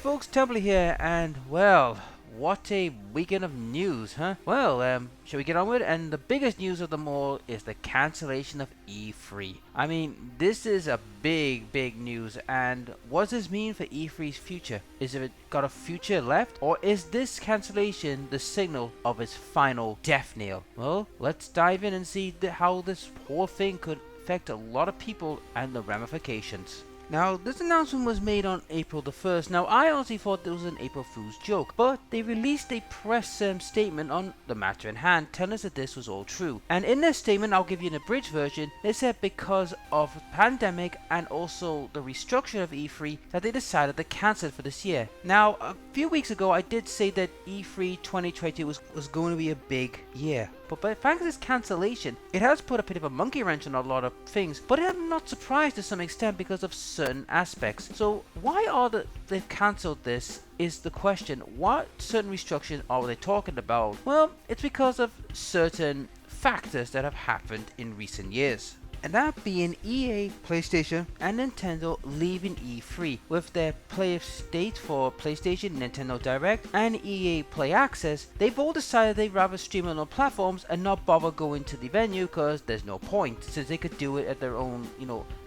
folks, Temple here, and well, what a weekend of news, huh? Well, shall we get on with it? And the biggest news of them all is the cancellation of E3. I mean, this is a big news, and what does this mean for E3's future? Is it got a future left, or is this cancellation the signal of its final death knell? Well, let's dive in and see how this whole thing could affect a lot of people and the ramifications. Now, this announcement was made on April the 1st. Now, I honestly thought it was an April Fool's joke, but they released a press statement on the matter in hand, telling us that this was all true. And in their statement, I'll give you an abridged version, they said because of the pandemic and also the restructuring of E3 that they decided to cancel it for this year. Now, a few weeks ago, I did say that E3 2020 was going to be a big year. But thanks to this cancellation, it has put a bit of a monkey wrench on a lot of things, but I'm not surprised to some extent because of certain aspects. So why are they've cancelled this is the question. What certain restrictions are they talking about? Well, it's because of certain factors that have happened in recent years. And that being EA, PlayStation, and Nintendo leaving E3 with their play of state for PlayStation, Nintendo Direct, and EA Play Access. They've all decided they'd rather stream on their platforms and not bother going to the venue because there's no point, since they could do it at their own,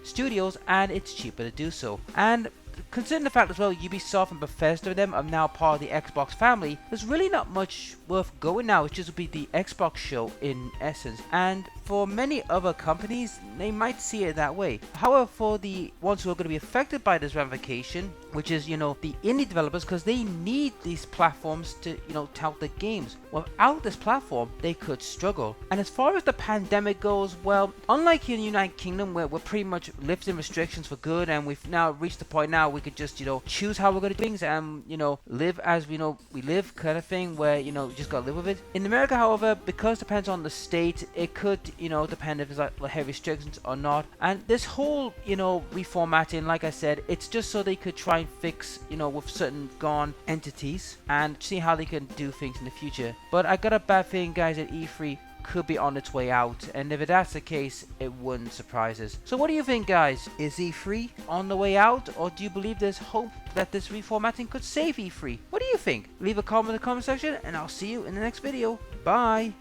studios, and it's cheaper to do so. And considering the fact as well, Ubisoft and Bethesda and them are now part of the Xbox family, there's really not much worth going now. It just would be the Xbox show in essence. And for many other companies, they might see it that way. However, for the ones who are going to be affected by this ramification, which is, the indie developers, because they need these platforms to, tout the games. Without this platform, they could struggle. And as far as the pandemic goes, well, unlike here in the United Kingdom, where we're pretty much lifting restrictions for good, and we've now reached the point now we could just, choose how we're going to do things and, live as we live kind of thing, where, you just got to live with it. In America, however, because it depends on the state, it could, depend if it's like heavy restrictions or not. And this whole, reformatting, like I said, it's just so they could try and fix, with certain gone entities and see how they can do things in the future. But I got a bad feeling, guys, that E3 could be on its way out, and if that's the case, it wouldn't surprise us. So what do you think, guys? Is E3 on the way out, or do you believe there's hope that this reformatting could save E3? What do you think? Leave a comment in the comment section, and I'll see you in the next video. Bye!